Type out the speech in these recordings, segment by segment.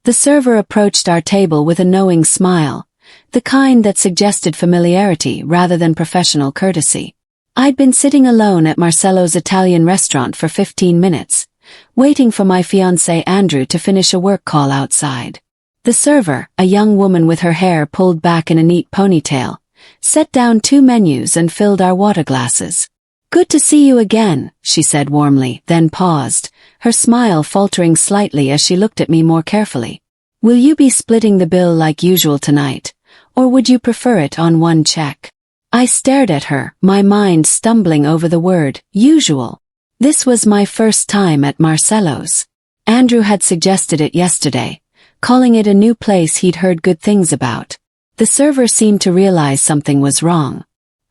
The server approached our table with a knowing smile, the kind that suggested familiarity rather than professional courtesy. I'd been sitting alone at Marcello's Italian restaurant for 15 minutes, waiting for my fiancé Andrew to finish a work call outside. The server, a young woman with her hair pulled back in a neat ponytail, set down 2 menus and filled our water glasses. "Good to see you again," she said warmly, then paused, her smile faltering slightly as she looked at me more carefully. "Will you be splitting the bill like usual tonight, or would you prefer it on one check?" I stared at her, my mind stumbling over the word, usual. This was my first time at Marcello's. Andrew had suggested it yesterday, calling it a new place he'd heard good things about. The server seemed to realize something was wrong.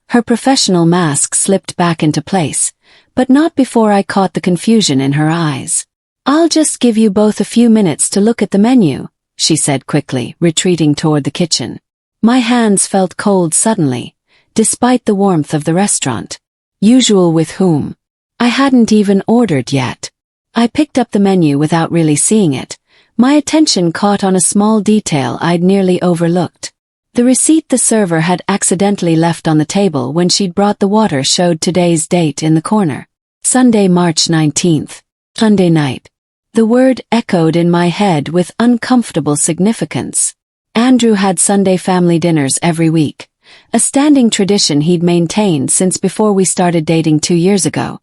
Her professional mask slipped back into place, but not before I caught the confusion in her eyes. "I'll just give you both a few minutes to look at the menu," she said quickly, retreating toward the kitchen. My hands felt cold suddenly, despite the warmth of the restaurant. Usual with whom? I hadn't even ordered yet. I picked up the menu without really seeing it. My attention caught on a small detail I'd nearly overlooked. The receipt the server had accidentally left on the table when she'd brought the water showed today's date in the corner. Sunday, March 19th. Sunday night. The word echoed in my head with uncomfortable significance. Andrew had Sunday family dinners every week, a standing tradition he'd maintained since before we started dating 2 years ago.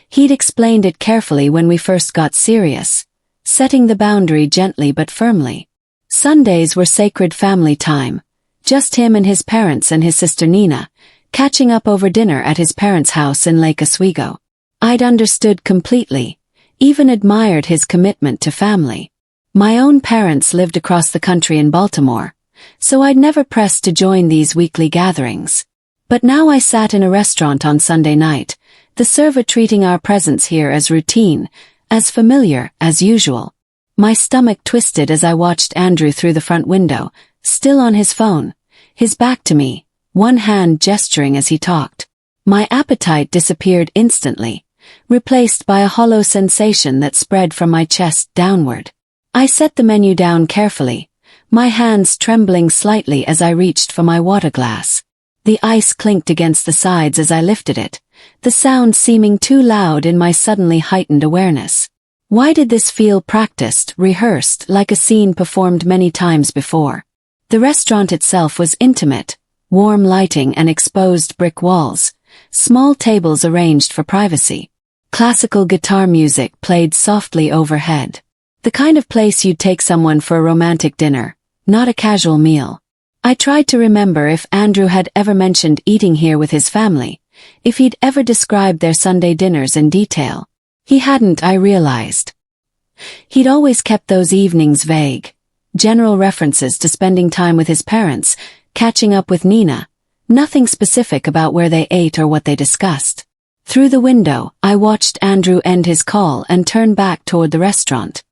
He'd explained it carefully when we first got serious, setting the boundary gently but firmly. Sundays were sacred family time, just him and his parents and his sister Nina, catching up over dinner at his parents' house in Lake Oswego. I'd understood completely, even admired his commitment to family. My own parents lived across the country in Baltimore, so I'd never pressed to join these weekly gatherings. But now I sat in a restaurant on Sunday night, the server treating our presence here as routine, as familiar as usual. My stomach twisted as I watched Andrew through the front window, still on his phone, his back to me, one hand gesturing as he talked. My appetite disappeared instantly, replaced by a hollow sensation that spread from my chest downward. I set the menu down carefully, my hands trembling slightly as I reached for my water glass. The ice clinked against the sides as I lifted it, the sound seeming too loud in my suddenly heightened awareness. Why did this feel practiced, rehearsed, like a scene performed many times before? The restaurant itself was intimate, warm lighting and exposed brick walls, small tables arranged for privacy. Classical guitar music played softly overhead. The kind of place you'd take someone for a romantic dinner, not a casual meal. I tried to remember if Andrew had ever mentioned eating here with his family, if he'd ever described their Sunday dinners in detail. He hadn't, I realized. He'd always kept those evenings vague, general references to spending time with his parents, catching up with Nina, nothing specific about where they ate or what they discussed. Through the window, I watched Andrew end his call and turn back toward the restaurant.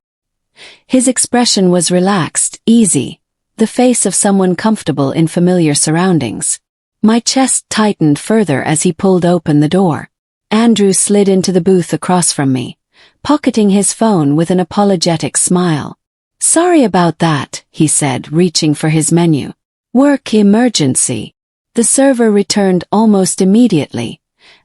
His expression was relaxed, easy, the face of someone comfortable in familiar surroundings. My chest tightened further as he pulled open the door. Andrew slid into the booth across from me, pocketing his phone with an apologetic smile. "Sorry about that," he said, reaching for his menu. "Work emergency." The server returned almost immediately,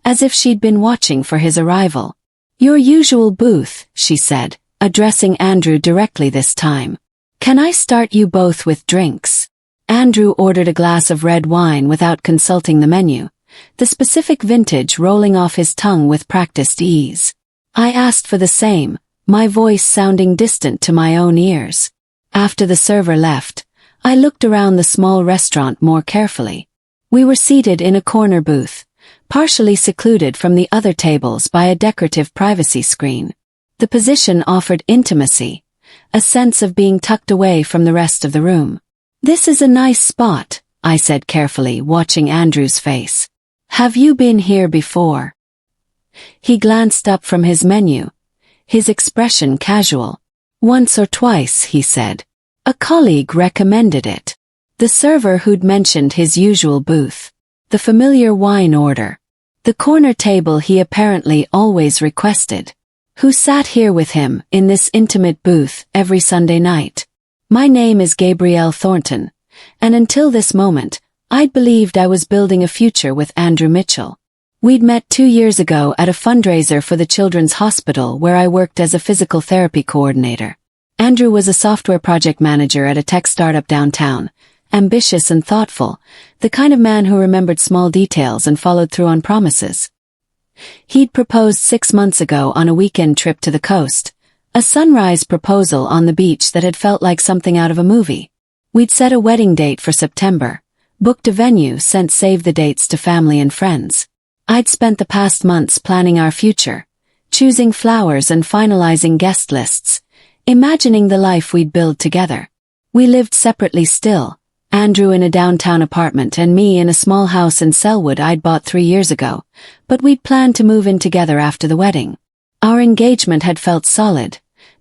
as if she'd been watching for his arrival. "Your usual booth," she said, addressing Andrew directly this time. "Can I start you both with drinks?" Andrew ordered a glass of red wine without consulting the menu, the specific vintage rolling off his tongue with practiced ease. I asked for the same, my voice sounding distant to my own ears. After the server left, I looked around the small restaurant more carefully. We were seated in a corner booth, partially secluded from the other tables by a decorative privacy screen. The position offered intimacy, a sense of being tucked away from the rest of the room. "This is a nice spot," I said carefully, watching Andrew's face. "Have you been here before?" He glanced up from his menu, his expression casual. "Once or twice," he said. "A colleague recommended it." The server who'd mentioned his usual booth, the familiar wine order, the corner table he apparently always requested. who sat here with him in this intimate booth every Sunday night. My name is Gabrielle Thornton, and until this moment, I'd believed I was building a future with Andrew Mitchell. We'd met 2 years ago at a fundraiser for the Children's Hospital where I worked as a physical therapy coordinator. Andrew was a software project manager at a tech startup downtown, ambitious and thoughtful, the kind of man who remembered small details and followed through on promises. He'd proposed 6 months ago on a weekend trip to the coast, a sunrise proposal on the beach that had felt like something out of a movie. We'd set a wedding date for September, booked a venue, sent save the dates to family and friends. I'd spent the past months planning our future, choosing flowers and finalizing guest lists, imagining the life we'd build together. We lived separately still, Andrew in a downtown apartment and me in a small house in Selwood I'd bought 3 years ago, but we'd planned to move in together after the wedding. Our engagement had felt solid,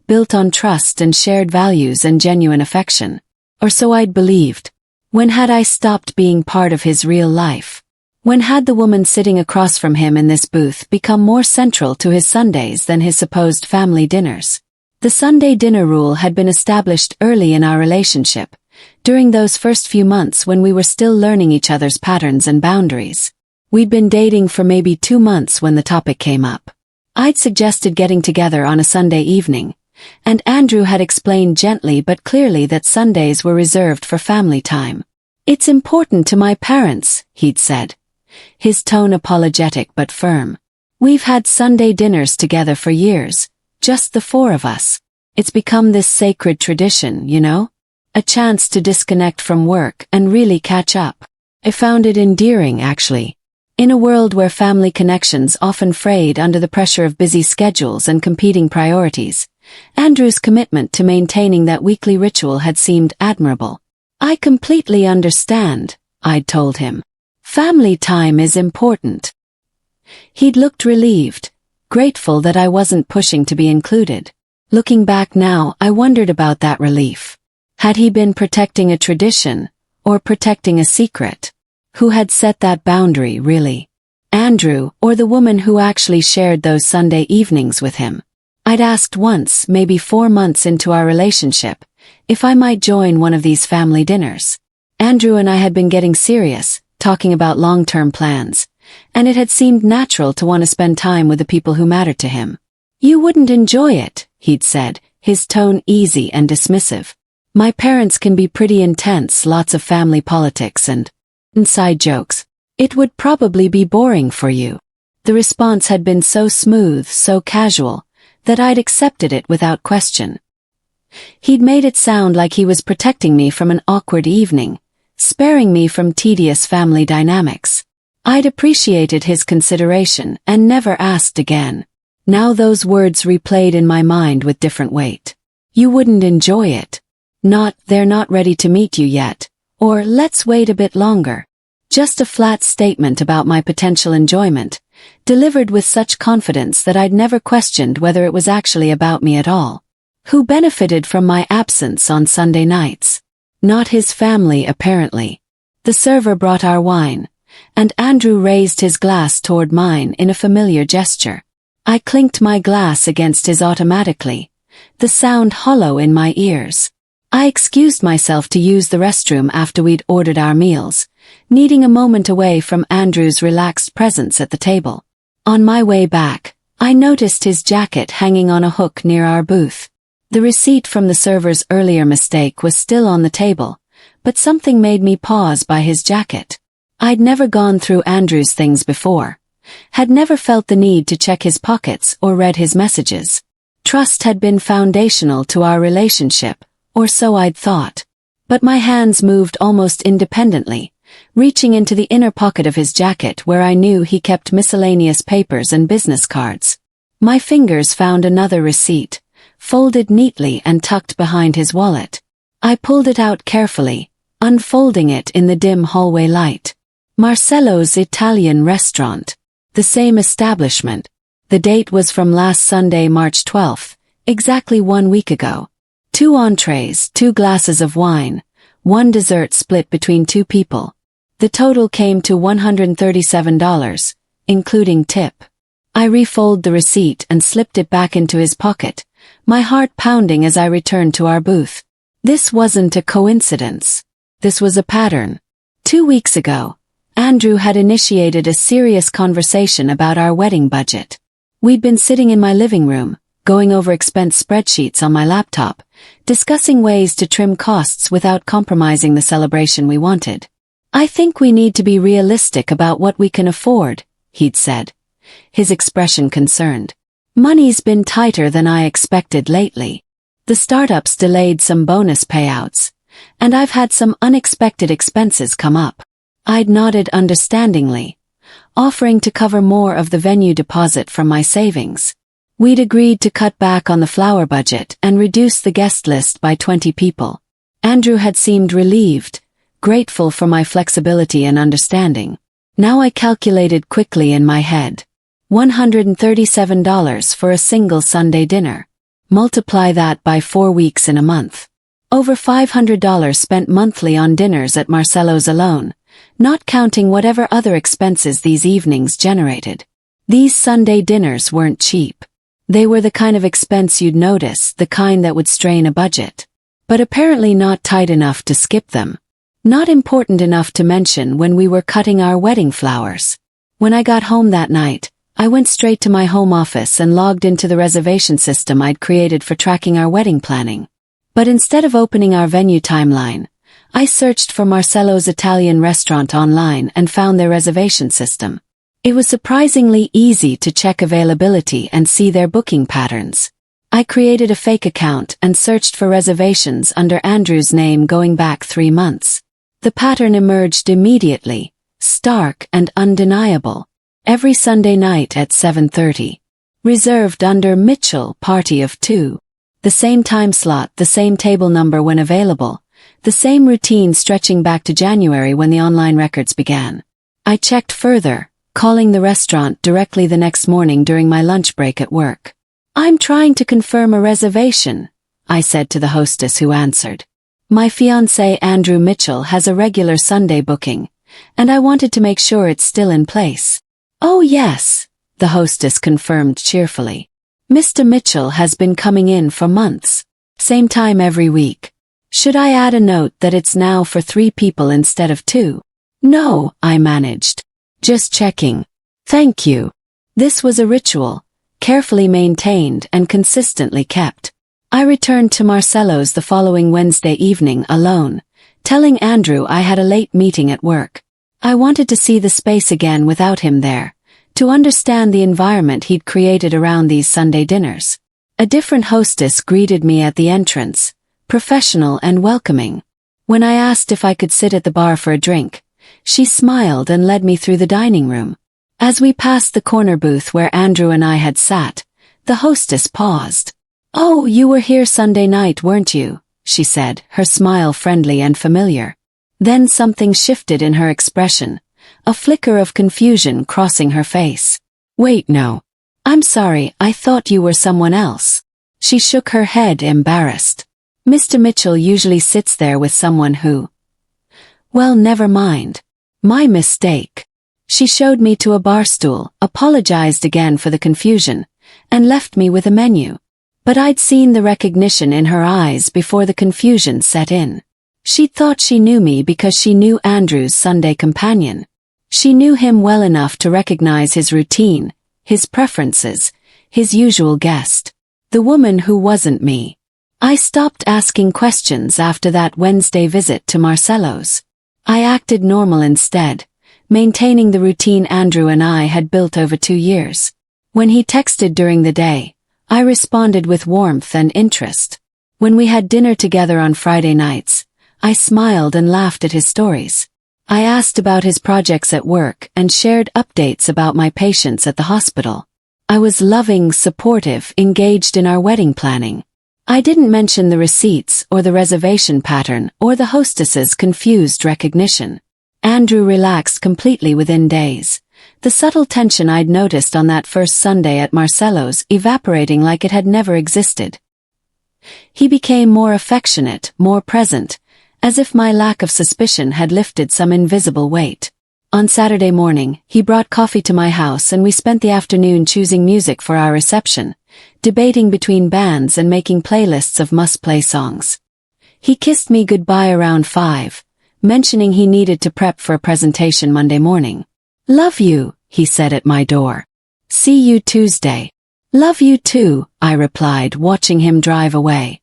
built on trust and shared values and genuine affection. Or so I'd believed. When had I stopped being part of his real life? When had the woman sitting across from him in this booth become more central to his Sundays than his supposed family dinners? The Sunday dinner rule had been established early in our relationship, during those first few months when we were still learning each other's patterns and boundaries. We'd been dating for maybe 2 months when the topic came up. I'd suggested getting together on a Sunday evening, and Andrew had explained gently but clearly that Sundays were reserved for family time. "It's important to my parents," he'd said, his tone apologetic but firm. "We've had Sunday dinners together for years, just the 4 of us. It's become this sacred tradition, you know? A chance to disconnect from work and really catch up." I found it endearing, actually. In a world where family connections often frayed under the pressure of busy schedules and competing priorities, Andrew's commitment to maintaining that weekly ritual had seemed admirable. "I completely understand," I'd told him. "Family time is important." He'd looked relieved, grateful that I wasn't pushing to be included. Looking back now, I wondered about that relief. Had he been protecting a tradition, or protecting a secret? Who had set that boundary, really? Andrew, or the woman who actually shared those Sunday evenings with him? I'd asked once, maybe 4 months into our relationship, if I might join one of these family dinners. Andrew and I had been getting serious, talking about long-term plans, and it had seemed natural to want to spend time with the people who mattered to him. "You wouldn't enjoy it," he'd said, his tone easy and dismissive. "My parents can be pretty intense, lots of family politics and inside jokes. It would probably be boring for you." The response had been so smooth, so casual, that I'd accepted it without question. He'd made it sound like he was protecting me from an awkward evening, sparing me from tedious family dynamics. I'd appreciated his consideration and never asked again. Now those words replayed in my mind with different weight. "You wouldn't enjoy it." Not, "They're not ready to meet you yet," or "Let's wait a bit longer." Just a flat statement about my potential enjoyment, delivered with such confidence that I'd never questioned whether it was actually about me at all. Who benefited from my absence on Sunday nights? Not his family, apparently. The server brought our wine, and Andrew raised his glass toward mine in a familiar gesture. I clinked my glass against his automatically, the sound hollow in my ears. I excused myself to use the restroom after we'd ordered our meals, needing a moment away from Andrew's relaxed presence at the table. On my way back, I noticed his jacket hanging on a hook near our booth. The receipt from the server's earlier mistake was still on the table, but something made me pause by his jacket. I'd never gone through Andrew's things before, had never felt the need to check his pockets or read his messages. Trust had been foundational to our relationship, or so I'd thought. But my hands moved almost independently, reaching into the inner pocket of his jacket where I knew he kept miscellaneous papers and business cards. My fingers found another receipt, folded neatly and tucked behind his wallet. I pulled it out carefully, unfolding it in the dim hallway light. Marcello's Italian restaurant. The same establishment. The date was from last Sunday, March 12th, exactly 1 week ago. 2 entrees, 2 glasses of wine, 1 dessert split between 2 people. The total came to $137, including tip. I refolded the receipt and slipped it back into his pocket, my heart pounding as I returned to our booth. This wasn't a coincidence. This was a pattern. 2 weeks ago, Andrew had initiated a serious conversation about our wedding budget. We'd been sitting in my living room, going over expense spreadsheets on my laptop, discussing ways to trim costs without compromising the celebration we wanted. "I think we need to be realistic about what we can afford," he'd said, his expression concerned. "Money's been tighter than I expected lately. The startups delayed some bonus payouts, and I've had some unexpected expenses come up." I'd nodded understandingly, offering to cover more of the venue deposit from my savings. We'd agreed to cut back on the flower budget and reduce the guest list by 20 people. Andrew had seemed relieved, grateful for my flexibility and understanding. Now I calculated quickly in my head. $137 for a single Sunday dinner. Multiply that by 4 weeks in a month. Over $500 spent monthly on dinners at Marcello's alone, not counting whatever other expenses these evenings generated. These Sunday dinners weren't cheap. They were the kind of expense you'd notice, the kind that would strain a budget. But apparently not tight enough to skip them. Not important enough to mention when we were cutting our wedding flowers. When I got home that night, I went straight to my home office and logged into the reservation system I'd created for tracking our wedding planning. But instead of opening our venue timeline, I searched for Marcello's Italian restaurant online and found their reservation system. It was surprisingly easy to check availability and see their booking patterns. I created a fake account and searched for reservations under Andrew's name going back 3 months. The pattern emerged immediately, stark and undeniable. Every Sunday night at 7:30. Reserved under Mitchell, party of 2. The same time slot, the same table number when available, the same routine stretching back to January when the online records began. I checked further, calling the restaurant directly the next morning during my lunch break at work. "I'm trying to confirm a reservation," I said to the hostess who answered. "My fiancé Andrew Mitchell has a regular Sunday booking, and I wanted to make sure it's still in place." "Oh yes," the hostess confirmed cheerfully. "Mr. Mitchell has been coming in for months. Same time every week. Should I add a note that it's now for 3 people instead of 2? "No," I managed. "Just checking. Thank you." This was a ritual, carefully maintained and consistently kept. I returned to Marcello's the following Wednesday evening alone, telling Andrew I had a late meeting at work. I wanted to see the space again without him there, to understand the environment he'd created around these Sunday dinners. A different hostess greeted me at the entrance, professional and welcoming. When I asked if I could sit at the bar for a drink, she smiled and led me through the dining room. As we passed the corner booth where Andrew and I had sat, the hostess paused. "Oh, you were here Sunday night, weren't you?" she said, her smile friendly and familiar. Then something shifted in her expression, a flicker of confusion crossing her face. "Wait, no. I'm sorry, I thought you were someone else." She shook her head, embarrassed. "Mr. Mitchell usually sits there with someone who—" "Well, never mind. My mistake." She showed me to a bar stool, apologized again for the confusion, and left me with a menu. But I'd seen the recognition in her eyes before the confusion set in. She thought she knew me because she knew Andrew's Sunday companion. She knew him well enough to recognize his routine, his preferences, his usual guest. The woman who wasn't me. I stopped asking questions after that Wednesday visit to Marcello's. I acted normal instead, maintaining the routine Andrew and I had built over 2 years. When he texted during the day, I responded with warmth and interest. When we had dinner together on Friday nights, I smiled and laughed at his stories. I asked about his projects at work and shared updates about my patients at the hospital. I was loving, supportive, engaged in our wedding planning. I didn't mention the receipts or the reservation pattern or the hostess's confused recognition. Andrew relaxed completely within days, the subtle tension I'd noticed on that first Sunday at Marcello's evaporating like it had never existed. He became more affectionate, more present, as if my lack of suspicion had lifted some invisible weight. On Saturday morning, he brought coffee to my house and we spent the afternoon choosing music for our reception, debating between bands and making playlists of must-play songs. He kissed me goodbye around 5, mentioning he needed to prep for a presentation Monday morning. "Love you," he said at my door. "See you Tuesday." "Love you too," I replied, watching him drive away.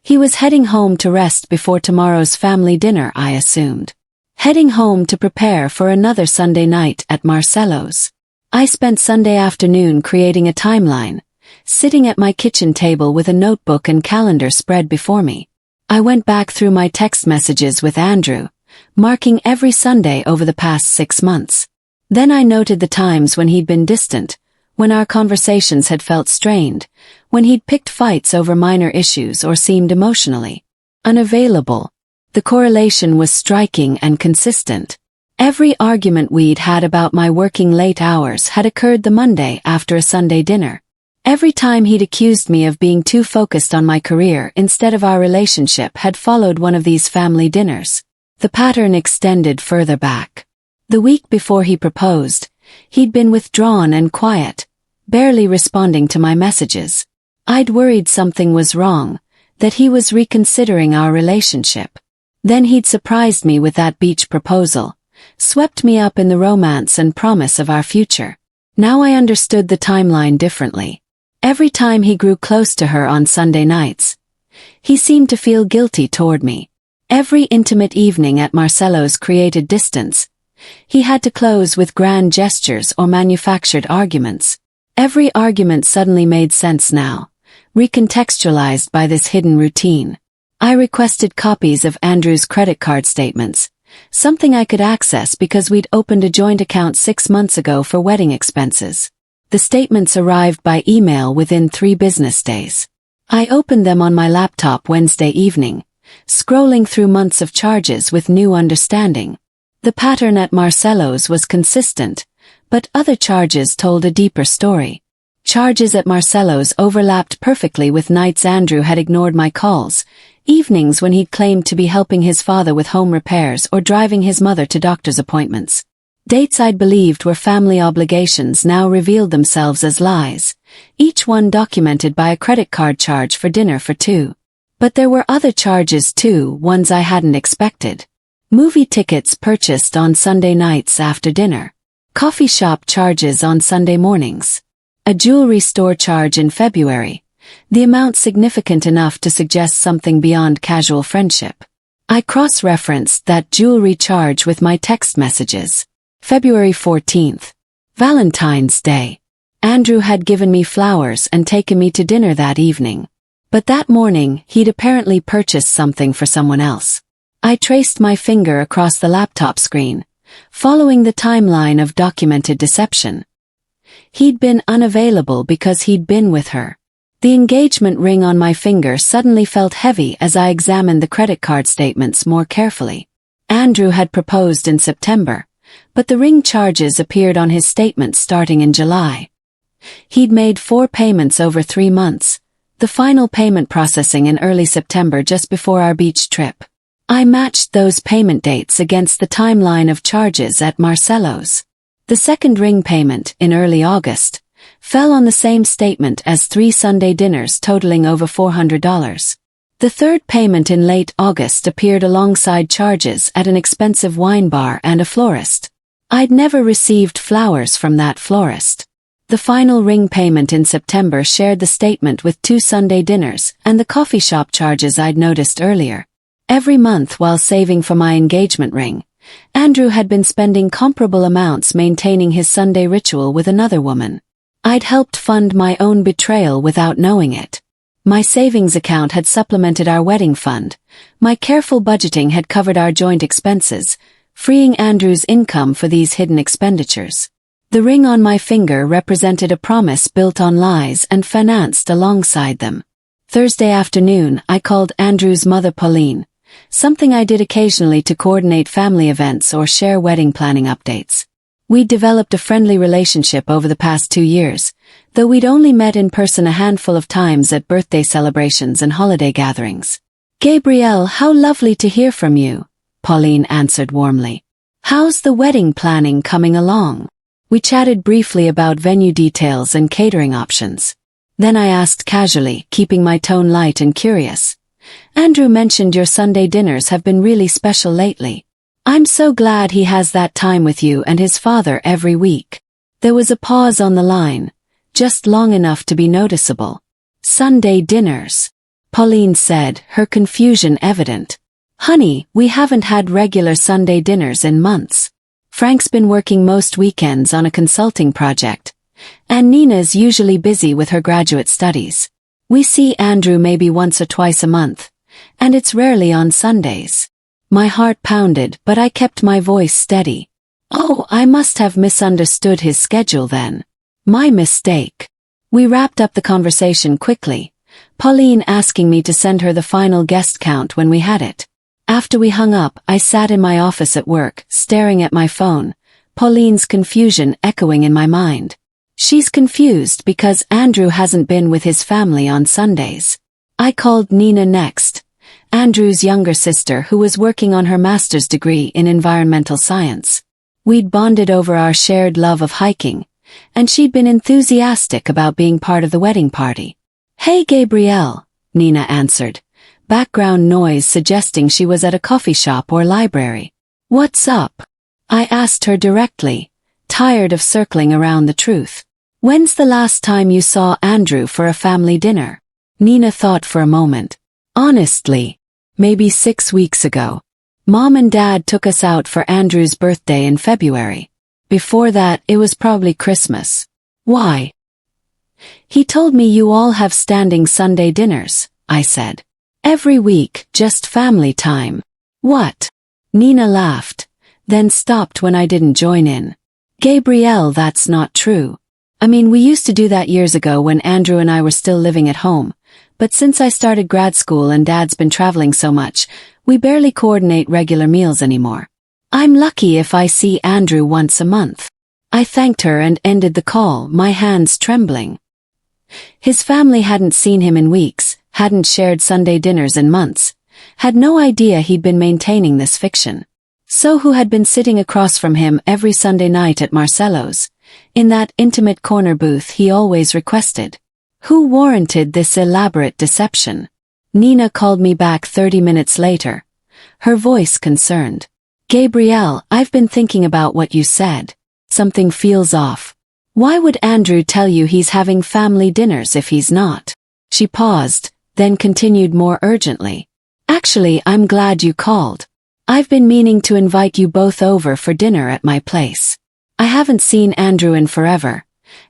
He was heading home to rest before tomorrow's family dinner, I assumed. Heading home to prepare for another Sunday night at Marcello's. I spent Sunday afternoon creating a timeline, sitting at my kitchen table with a notebook and calendar spread before me. I went back through my text messages with Andrew, marking every Sunday over the past 6 months. Then I noted the times when he'd been distant, when our conversations had felt strained, when he'd picked fights over minor issues or seemed emotionally unavailable. The correlation was striking and consistent. Every argument we'd had about my working late hours had occurred the Monday after a Sunday dinner. Every time he'd accused me of being too focused on my career instead of our relationship had followed one of these family dinners. The pattern extended further back. The week before he proposed, he'd been withdrawn and quiet, barely responding to my messages. I'd worried something was wrong, that he was reconsidering our relationship. Then he'd surprised me with that beach proposal, swept me up in the romance and promise of our future. Now I understood the timeline differently. Every time he grew close to her on Sunday nights, he seemed to feel guilty toward me. Every intimate evening at Marcello's created distance. He had to close with grand gestures or manufactured arguments. Every argument suddenly made sense now, recontextualized by this hidden routine. I requested copies of Andrew's credit card statements, something I could access because we'd opened a joint account 6 months ago for wedding expenses. The statements arrived by email within 3 business days. I opened them on my laptop Wednesday evening, scrolling through months of charges with new understanding. The pattern at Marcello's was consistent, but other charges told a deeper story. Charges at Marcello's overlapped perfectly with nights Andrew had ignored my calls, evenings when he'd claimed to be helping his father with home repairs or driving his mother to doctor's appointments. Dates I'd believed were family obligations now revealed themselves as lies, each one documented by a credit card charge for dinner for 2. But there were other charges too, ones I hadn't expected. Movie tickets purchased on Sunday nights after dinner. Coffee shop charges on Sunday mornings. A jewelry store charge in February, the amount significant enough to suggest something beyond casual friendship. I cross-referenced that jewelry charge with my text messages. February 14th. Valentine's Day. Andrew had given me flowers and taken me to dinner that evening. But that morning, he'd apparently purchased something for someone else. I traced my finger across the laptop screen, following the timeline of documented deception. He'd been unavailable because he'd been with her. The engagement ring on my finger suddenly felt heavy as I examined the credit card statements more carefully. Andrew had proposed in September, but the ring charges appeared on his statements starting in July. He'd made 4 payments over 3 months, the final payment processing in early September just before our beach trip. I matched those payment dates against the timeline of charges at Marcello's. The second ring payment, in early August, fell on the same statement as 3 Sunday dinners totaling over $400. The third payment in late August appeared alongside charges at an expensive wine bar and a florist. I'd never received flowers from that florist. The final ring payment in September shared the statement with 2 Sunday dinners and the coffee shop charges I'd noticed earlier. Every month while saving for my engagement ring, Andrew had been spending comparable amounts maintaining his Sunday ritual with another woman. I'd helped fund my own betrayal without knowing it. My savings account had supplemented our wedding fund. My careful budgeting had covered our joint expenses, freeing Andrew's income for these hidden expenditures. The ring on my finger represented a promise built on lies and financed alongside them. Thursday afternoon, I called Andrew's mother Pauline, something I did occasionally to coordinate family events or share wedding planning updates. We'd developed a friendly relationship over the past 2 years, though we'd only met in person a handful of times at birthday celebrations and holiday gatherings. "Gabrielle, how lovely to hear from you," Pauline answered warmly. How's the wedding planning coming along? We chatted briefly about venue details and catering options. Then I asked casually, keeping my tone light and curious. Andrew mentioned your Sunday dinners have been really special lately. I'm so glad he has that time with you and his father every week. There was a pause on the line, just long enough to be noticeable. Sunday dinners, Pauline said, her confusion evident. Honey, we haven't had regular Sunday dinners in months. Frank's been working most weekends on a consulting project, and Nina's usually busy with her graduate studies. We see Andrew maybe once or twice a month, and it's rarely on Sundays. My heart pounded, but I kept my voice steady. Oh, I must have misunderstood his schedule then. My mistake. We wrapped up the conversation quickly, Pauline asking me to send her the final guest count when we had it. After we hung up, I sat in my office at work, staring at my phone, Pauline's confusion echoing in my mind. She's confused because Andrew hasn't been with his family on Sundays. I called Nina next, Andrew's younger sister who was working on her master's degree in environmental science. We'd bonded over our shared love of hiking, and she'd been enthusiastic about being part of the wedding party. Hey Gabrielle, Nina answered, background noise suggesting she was at a coffee shop or library. What's up? I asked her directly, tired of circling around the truth. When's the last time you saw Andrew for a family dinner? Nina thought for a moment. Honestly, maybe 6 weeks ago. Mom and Dad took us out for Andrew's birthday in February. Before that, it was probably Christmas. Why? He told me you all have standing Sunday dinners, I said. Every week, just family time. What? Nina laughed, then stopped when I didn't join in. Gabrielle, that's not true. I mean, we used to do that years ago when Andrew and I were still living at home, but since I started grad school and Dad's been traveling so much, we barely coordinate regular meals anymore. I'm lucky if I see Andrew once a month. I thanked her and ended the call, my hands trembling. His family hadn't seen him in weeks, hadn't shared Sunday dinners in months, had no idea he'd been maintaining this fiction. So who had been sitting across from him every Sunday night at Marcello's, in that intimate corner booth he always requested? Who warranted this elaborate deception? Nina called me back 30 minutes later, her voice concerned. Gabrielle, I've been thinking about what you said. Something feels off. Why would Andrew tell you he's having family dinners if he's not? She paused, then continued more urgently. Actually, I'm glad you called. I've been meaning to invite you both over for dinner at my place. I haven't seen Andrew in forever,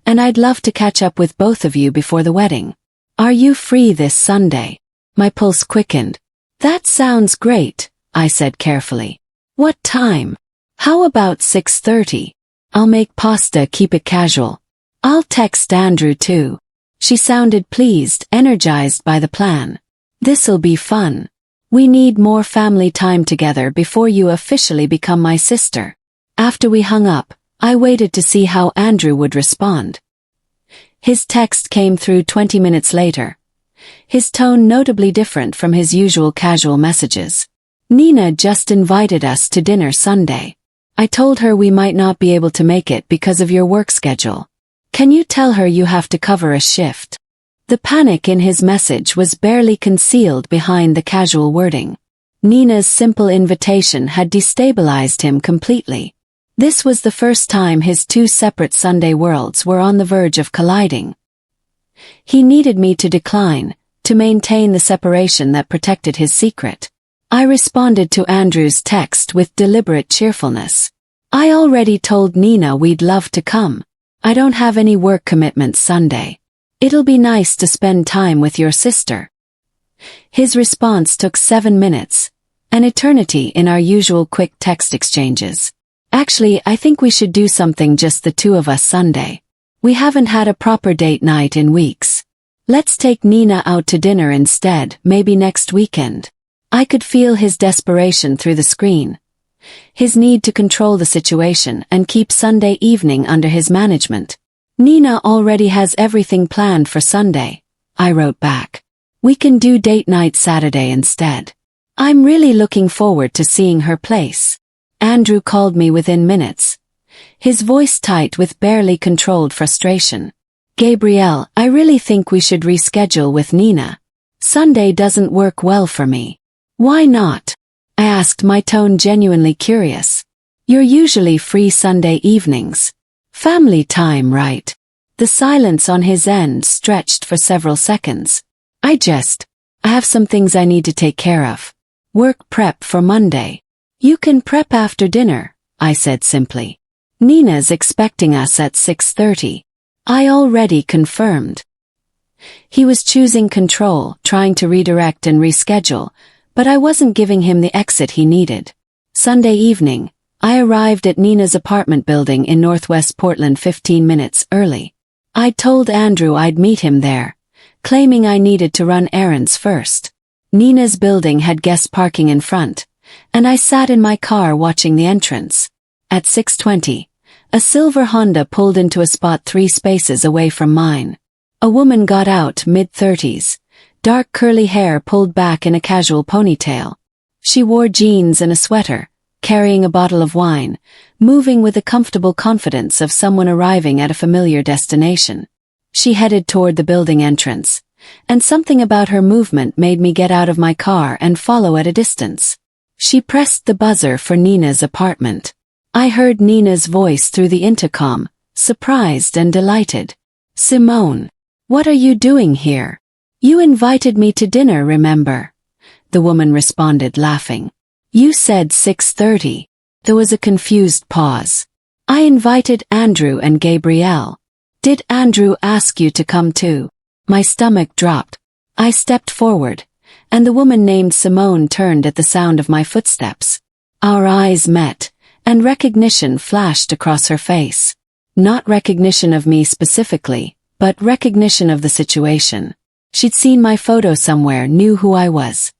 and I'd love to catch up with both of you before the wedding. Are you free this Sunday? My pulse quickened. That sounds great, I said carefully. What time? How about 6:30? I'll make pasta, keep it casual. I'll text Andrew too. She sounded pleased, energized by the plan. This'll be fun. We need more family time together before you officially become my sister. After we hung up, I waited to see how Andrew would respond. His text came through 20 minutes later, his tone notably different from his usual casual messages. Nina just invited us to dinner Sunday. I told her we might not be able to make it because of your work schedule. Can you tell her you have to cover a shift? The panic in his message was barely concealed behind the casual wording. Nina's simple invitation had destabilized him completely. This was the first time his two separate Sunday worlds were on the verge of colliding. He needed me to decline, to maintain the separation that protected his secret. I responded to Andrew's text with deliberate cheerfulness. I already told Nina we'd love to come. I don't have any work commitments Sunday. It'll be nice to spend time with your sister. His response took 7 minutes, an eternity in our usual quick text exchanges. Actually, I think we should do something just the two of us Sunday. We haven't had a proper date night in weeks. Let's take Nina out to dinner instead, maybe next weekend. I could feel his desperation through the screen. His need to control the situation and keep Sunday evening under his management. Nina already has everything planned for Sunday, I wrote back. We can do date night Saturday instead. I'm really looking forward to seeing her place. Andrew called me within minutes, his voice tight with barely controlled frustration. Gabrielle, I really think we should reschedule with Nina. Sunday doesn't work well for me. Why not? I asked, my tone genuinely curious. You're usually free Sunday evenings. Family time, right? The silence on his end stretched for several seconds. I have some things I need to take care of. Work prep for Monday. You can prep after dinner, I said simply. Nina's expecting us at 6:30. I already confirmed. He was choosing control, trying to redirect and reschedule, but I wasn't giving him the exit he needed. Sunday evening, I arrived at Nina's apartment building in Northwest Portland 15 minutes early. I'd told Andrew I'd meet him there, claiming I needed to run errands first. Nina's building had guest parking in front, and I sat in my car watching the entrance. At 6:20, a silver Honda pulled into a spot 3 spaces away from mine. A woman got out, mid-30s, dark curly hair pulled back in a casual ponytail. She wore jeans and a sweater, carrying a bottle of wine, moving with the comfortable confidence of someone arriving at a familiar destination. She headed toward the building entrance, and something about her movement made me get out of my car and follow at a distance. She pressed the buzzer for Nina's apartment. I heard Nina's voice through the intercom, surprised and delighted. Simone, what are you doing here? You invited me to dinner, remember? The woman responded, laughing. You said 6:30. There was a confused pause. I invited Andrew and Gabrielle. Did Andrew ask you to come too? My stomach dropped. I stepped forward, and the woman named Simone turned at the sound of my footsteps. Our eyes met, and recognition flashed across her face. Not recognition of me specifically, but recognition of the situation. She'd seen my photo somewhere, knew who I was.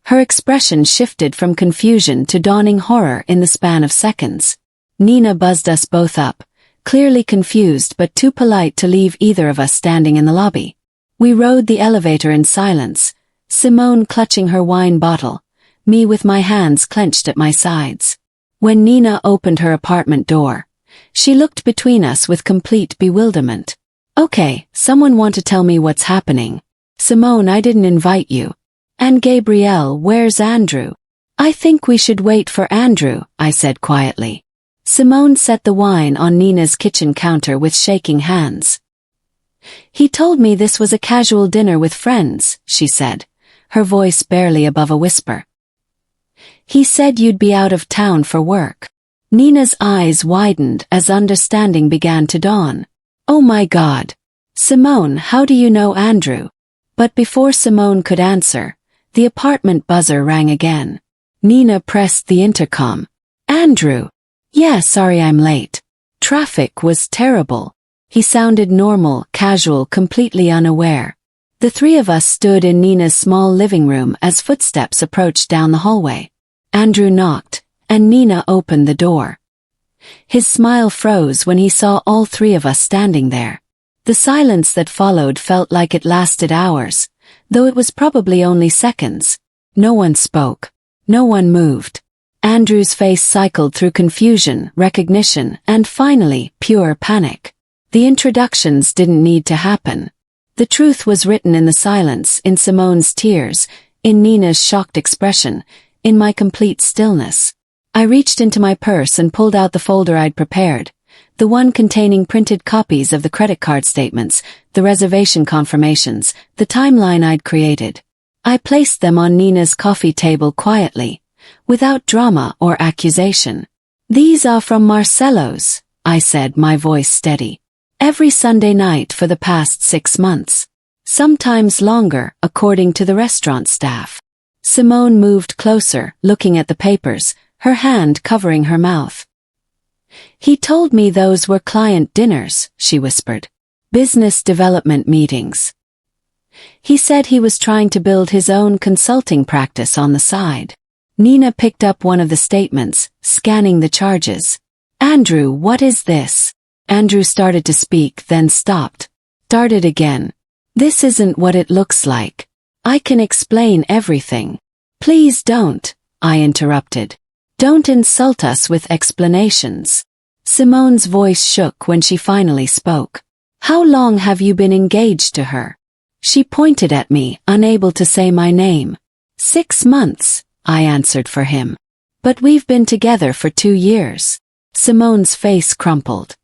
Her expression shifted from confusion to dawning horror in the span of seconds. Nina buzzed us both up, clearly confused but too polite to leave either of us standing in the lobby. We rode the elevator in silence, Simone clutching her wine bottle, me with my hands clenched at my sides. When Nina opened her apartment door, she looked between us with complete bewilderment. Okay, someone want to tell me what's happening. Simone, I didn't invite you. And Gabrielle, where's Andrew? I think we should wait for Andrew, I said quietly. Simone set the wine on Nina's kitchen counter with shaking hands. He told me this was a casual dinner with friends, she said, her voice barely above a whisper. He said you'd be out of town for work. Nina's eyes widened as understanding began to dawn. Oh my God. Simone, how do you know Andrew? But before Simone could answer, the apartment buzzer rang again. Nina pressed the intercom. Andrew. Yeah, sorry I'm late. Traffic was terrible. He sounded normal, casual, completely unaware. The 3 of us stood in Nina's small living room as footsteps approached down the hallway. Andrew knocked, and Nina opened the door. His smile froze when he saw all 3 of us standing there. The silence that followed felt like it lasted hours, though it was probably only seconds. No one spoke. No one moved. Andrew's face cycled through confusion, recognition, and finally, pure panic. The introductions didn't need to happen. The truth was written in the silence, in Simone's tears, in Nina's shocked expression, in my complete stillness. I reached into my purse and pulled out the folder I'd prepared, the one containing printed copies of the credit card statements, the reservation confirmations, the timeline I'd created. I placed them on Nina's coffee table quietly, without drama or accusation. These are from Marcello's, I said, my voice steady. Every Sunday night for the past 6 months. Sometimes longer, according to the restaurant staff. Simone moved closer, looking at the papers, her hand covering her mouth. He told me those were client dinners, she whispered. Business development meetings. He said he was trying to build his own consulting practice on the side. Nina picked up one of the statements, scanning the charges. Andrew, what is this? Andrew started to speak, then stopped. Started again. This isn't what it looks like. I can explain everything. Please don't, I interrupted. Don't insult us with explanations. Simone's voice shook when she finally spoke. How long have you been engaged to her? She pointed at me, unable to say my name. 6 months, I answered for him. But we've been together for 2 years. Simone's face crumpled.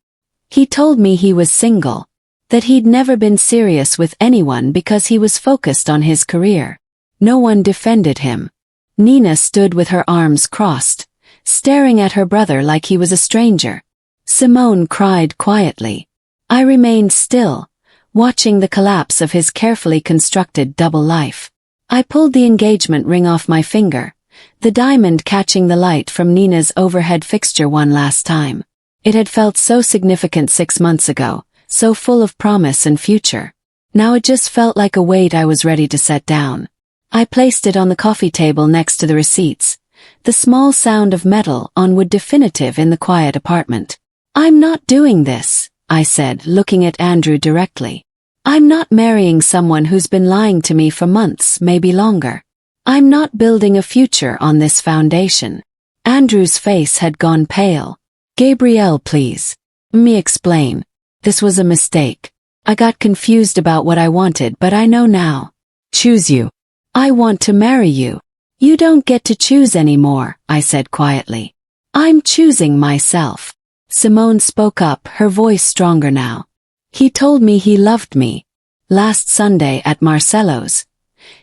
He told me he was single, that he'd never been serious with anyone because he was focused on his career. No one defended him. Nina stood with her arms crossed, staring at her brother like he was a stranger. Simone cried quietly. I remained still, watching the collapse of his carefully constructed double life. I pulled the engagement ring off my finger, the diamond catching the light from Nina's overhead fixture one last time. It had felt so significant 6 months ago, so full of promise and future. Now it just felt like a weight I was ready to set down. I placed it on the coffee table next to the receipts, the small sound of metal on wood definitive in the quiet apartment. I'm not doing this, I said, looking at Andrew directly. I'm not marrying someone who's been lying to me for months, maybe longer. I'm not building a future on this foundation. Andrew's face had gone pale. Gabrielle, please. Me explain. This was a mistake. I got confused about what I wanted, but I know now. Choose you. I want to marry you. You don't get to choose anymore, I said quietly. I'm choosing myself. Simone spoke up, her voice stronger now. He told me he loved me. Last Sunday at Marcello's.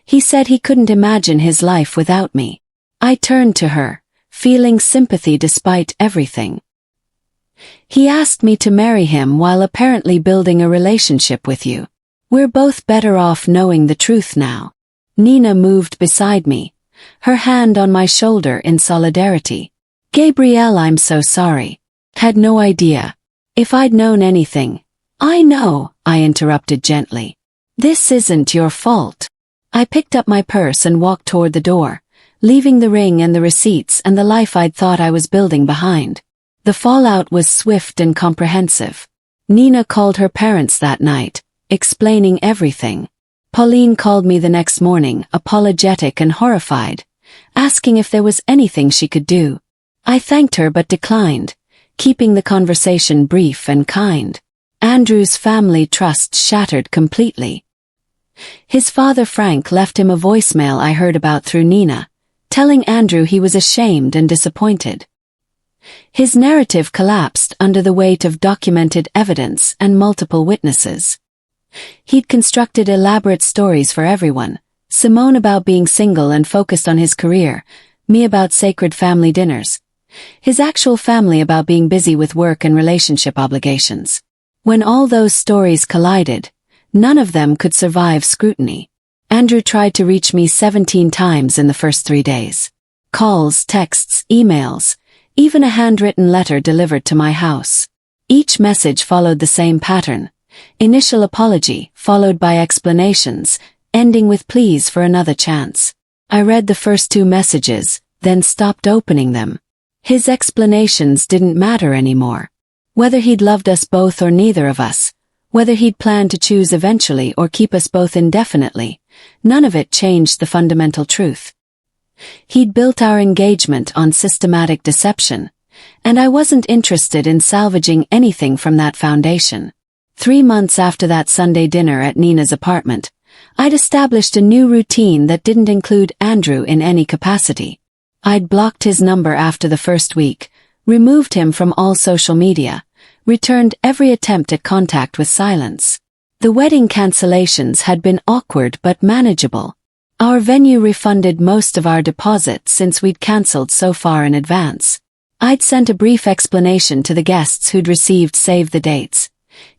He said he couldn't imagine his life without me. I turned to her, feeling sympathy despite everything. He asked me to marry him while apparently building a relationship with you. We're both better off knowing the truth now. Nina moved beside me, her hand on my shoulder in solidarity. Gabrielle, I'm so sorry. Had no idea. If I'd known anything. I know, I interrupted gently. This isn't your fault. I picked up my purse and walked toward the door, leaving the ring and the receipts and the life I'd thought I was building behind. The fallout was swift and comprehensive. Nina called her parents that night, explaining everything. Pauline called me the next morning, apologetic and horrified, asking if there was anything she could do. I thanked her but declined, keeping the conversation brief and kind. Andrew's family trust shattered completely. His father Frank left him a voicemail I heard about through Nina, telling Andrew he was ashamed and disappointed. His narrative collapsed under the weight of documented evidence and multiple witnesses. He'd constructed elaborate stories for everyone, Simone about being single and focused on his career, me about sacred family dinners, his actual family about being busy with work and relationship obligations. When all those stories collided, none of them could survive scrutiny. Andrew tried to reach me 17 times in the first 3 days. Calls, texts, emails, even a handwritten letter delivered to my house. Each message followed the same pattern. Initial apology, followed by explanations, ending with pleas for another chance. I read the first 2 messages, then stopped opening them. His explanations didn't matter anymore. Whether he'd loved us both or neither of us, whether he'd planned to choose eventually or keep us both indefinitely, none of it changed the fundamental truth. He'd built our engagement on systematic deception, and I wasn't interested in salvaging anything from that foundation. 3 months after that Sunday dinner at Nina's apartment, I'd established a new routine that didn't include Andrew in any capacity. I'd blocked his number after the first week, removed him from all social media, returned every attempt at contact with silence. The wedding cancellations had been awkward but manageable. Our venue refunded most of our deposit since we'd cancelled so far in advance. I'd sent a brief explanation to the guests who'd received save the dates,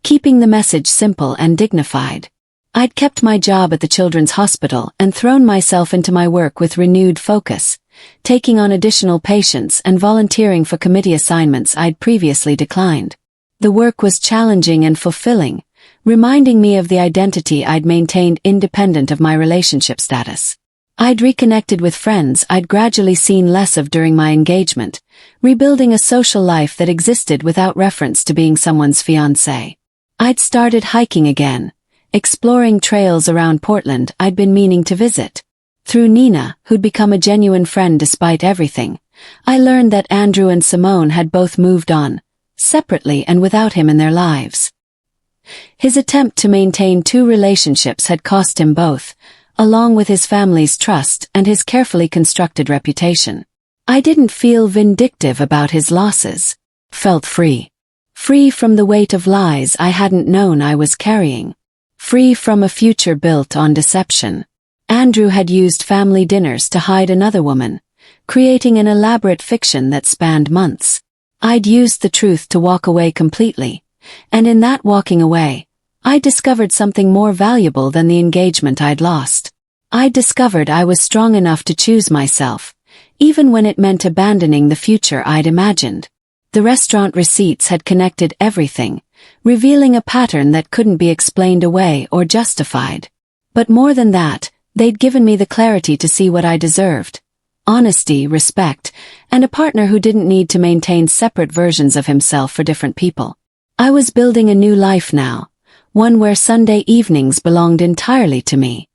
keeping the message simple and dignified. I'd kept my job at the children's hospital and thrown myself into my work with renewed focus, taking on additional patients and volunteering for committee assignments I'd previously declined. The work was challenging and fulfilling, reminding me of the identity I'd maintained independent of my relationship status. I'd reconnected with friends I'd gradually seen less of during my engagement, rebuilding a social life that existed without reference to being someone's fiancé. I'd started hiking again, exploring trails around Portland I'd been meaning to visit. Through Nina, who'd become a genuine friend despite everything, I learned that Andrew and Simone had both moved on, separately and without him in their lives. His attempt to maintain two relationships had cost him both, along with his family's trust and his carefully constructed reputation. I didn't feel vindictive about his losses. Felt free. Free from the weight of lies I hadn't known I was carrying. Free from a future built on deception. Andrew had used family dinners to hide another woman, creating an elaborate fiction that spanned months. I'd used the truth to walk away completely, and in that walking away, I discovered something more valuable than the engagement I'd lost. I discovered I was strong enough to choose myself, even when it meant abandoning the future I'd imagined. The restaurant receipts had connected everything, revealing a pattern that couldn't be explained away or justified. But more than that, they'd given me the clarity to see what I deserved. Honesty, respect, and a partner who didn't need to maintain separate versions of himself for different people. I was building a new life now, one where Sunday evenings belonged entirely to me.